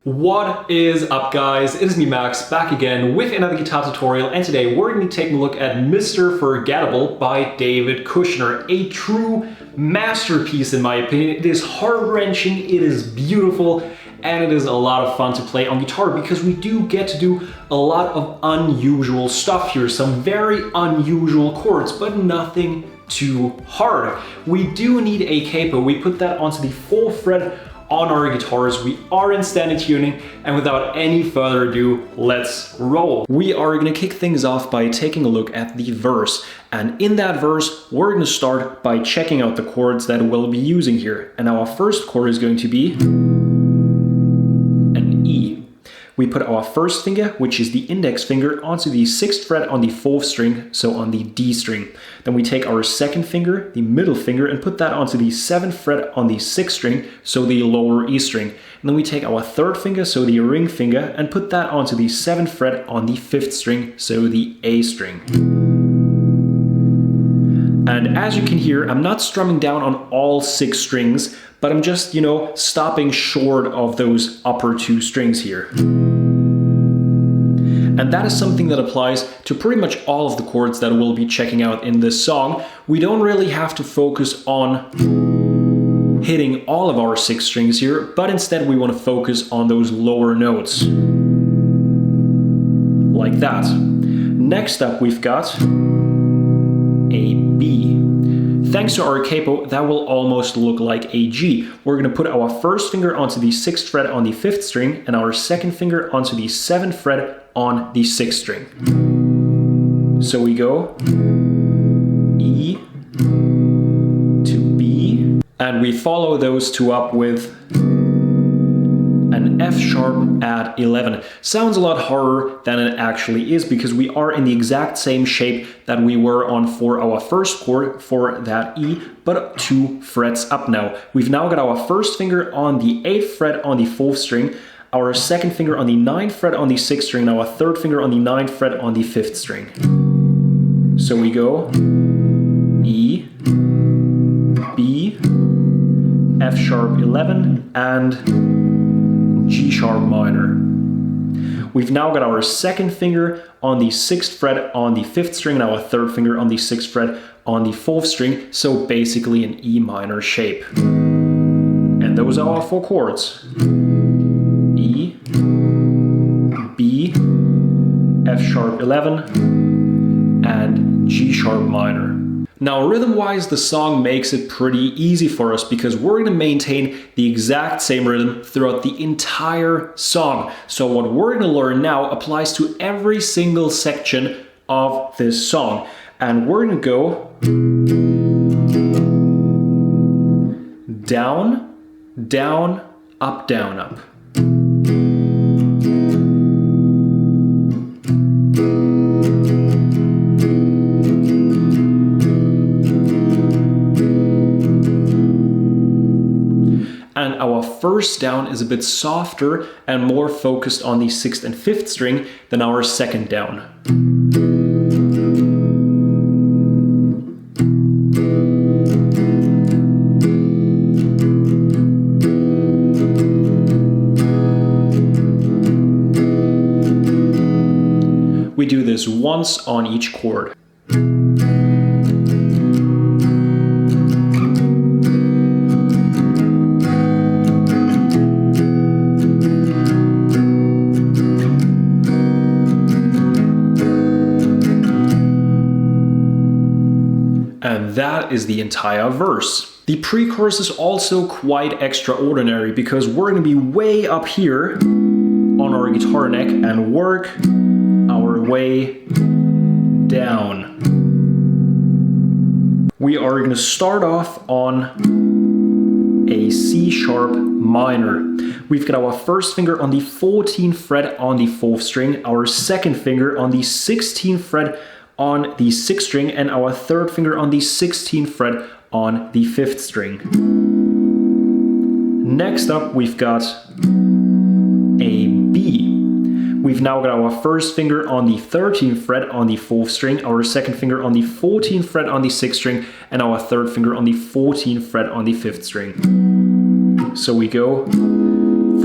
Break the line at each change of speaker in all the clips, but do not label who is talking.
What is up, guys? It is me, Max, back again with another guitar tutorial, and today we're going to be taking a look at Mr. Forgettable by David Kushner. A true masterpiece in my opinion. It is heart-wrenching, it is beautiful, and it is a lot of fun to play on guitar because we do get to do a lot of unusual stuff here. Some very unusual chords, but nothing too hard. We do need a capo. We put that onto the 4th fret on our guitars. We are in standard tuning, and without any further ado, let's roll. We are going to kick things off by taking a look at the verse, and in that verse we're going to start by checking out the chords that we'll be using here. And our first chord is going to be an E. We put our first finger, which is the index finger, onto the 6th fret on the 4th string, so on the D string. Then we take our second finger, the middle finger, and put that onto the 7th fret on the 6th string, so the lower E string. And then we take our third finger, so the ring finger, and put that onto the 7th fret on the 5th string, so the A string. And as you can hear, I'm not strumming down on all 6 strings, but I'm just, stopping short of those upper 2 strings here. And that is something that applies to pretty much all of the chords that we'll be checking out in this song. We don't really have to focus on hitting all of our 6 strings here, but instead we want to focus on those lower notes. Like that. Next up we've got a B. Thanks to our capo, that will almost look like a G. We're going to put our first finger onto the 6th fret on the 5th string and our second finger onto the 7th fret on the 6th string. So we go E to B, and we follow those two up with an F sharp at 11. Sounds a lot harder than it actually is because we are in the exact same shape that we were on for our first chord, for that E, but 2 frets up now. We've now got our first finger on the 8th fret on the 4th string, our second finger on the 9th fret on the 6th string, and our third finger on the 9th fret on the 5th string. So we go E, B, F sharp 11, and G sharp minor. We've now got our second finger on the 6th fret on the 5th string and our third finger on the 6th fret on the 4th string, so basically an E minor shape. And those are our 4 chords. E, B, F sharp 11, and G sharp minor. Now, rhythm-wise, the song makes it pretty easy for us because we're going to maintain the exact same rhythm throughout the entire song. So what we're going to learn now applies to every single section of this song. And we're going to go down, down, up, down, up. And our first down is a bit softer and more focused on the 6th and 5th string than our second down. We do this once on each chord. And that is the entire verse. The pre-chorus is also quite extraordinary because we're going to be way up here on our guitar neck and work our way down. We are going to start off on a C sharp minor. We've got our first finger on the 14th fret on the 4th string, our second finger on the 16th fret on the 6th string, and our third finger on the 16th fret on the 5th string. Next up we've got a B. We've now got our first finger on the 13th fret on the 4th string, our second finger on the 14th fret on the 6th string, and our third finger on the 14th fret on the 5th string. So we go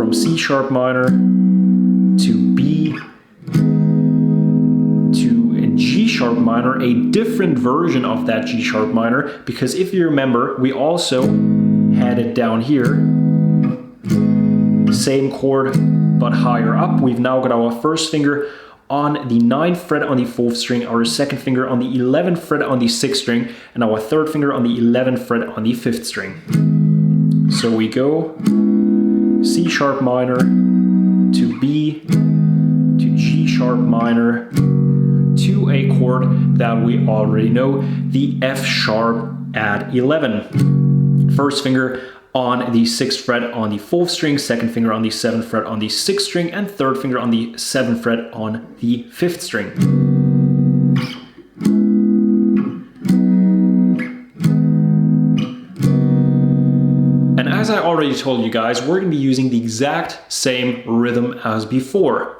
from C sharp minor to B to G sharp minor, a different version of that G sharp minor, because if you remember, we also had it down here, same chord but higher up. We've now got our first finger on the 9th fret on the 4th string, our second finger on the 11th fret on the 6th string, and our third finger on the 11th fret on the 5th string. So we go C sharp minor to B to G sharp minor to a chord that we already know, the F sharp at 11. First finger on the 6th fret on the 4th string, second finger on the 7th fret on the 6th string, and third finger on the 7th fret on the 5th string. And as I already told you guys, we're going to be using the exact same rhythm as before.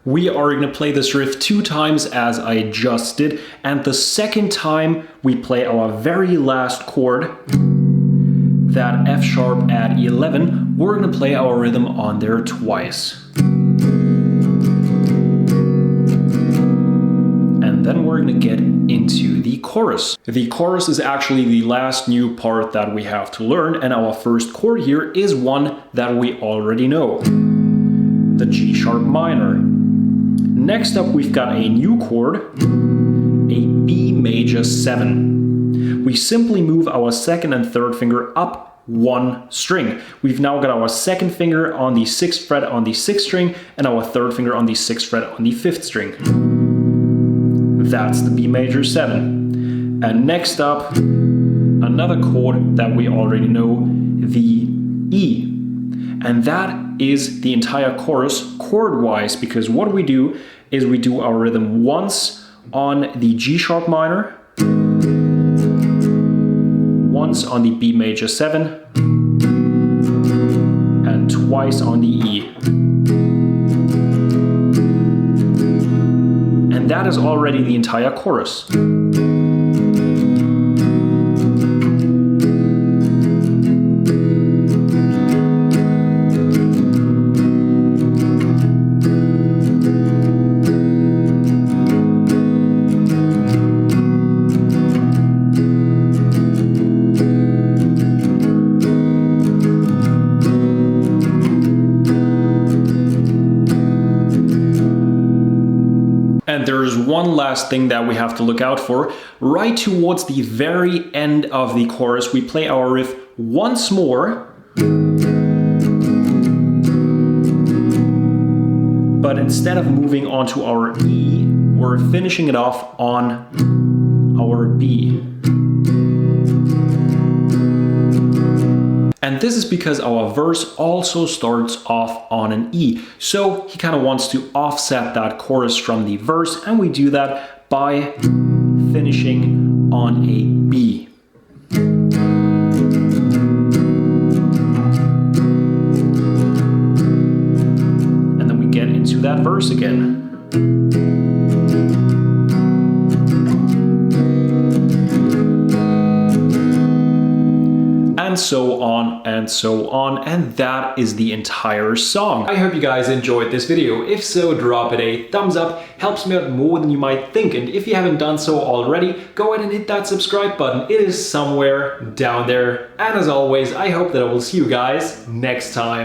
We are going to play this riff 2 times as I just did, and the second time we play our very last chord, that F sharp at 11, we're going to play our rhythm on there twice. And then we're going to get into the chorus. The chorus is actually the last new part that we have to learn, and our first chord here is one that we already know, the G sharp minor. Next up, we've got a new chord, a B major 7. We simply move our second and third finger up 1 string. We've now got our second finger on the 6th fret on the 6th string and our third finger on the 6th fret on the 5th string. That's the B major 7. And next up, another chord that we already know, the E. And that is the entire chorus chord-wise, because what we do is we do our rhythm once on the G sharp minor, once on the B major 7, and twice on the E. And that is already the entire chorus. And there's one last thing that we have to look out for. Right towards the very end of the chorus, we play our riff once more, but instead of moving on to our E, we're finishing it off on our B. And this is because our verse also starts off on an E. So he kind of wants to offset that chorus from the verse, and we do that by finishing on a B. And then we get into that verse again. And so on and so on, and that is the entire song. I hope you guys enjoyed this video. If so, drop it a thumbs up, helps me out more than you might think, and if you haven't done so already, go ahead and hit that subscribe button. It is somewhere down there, and as always, I hope that I will see you guys next time.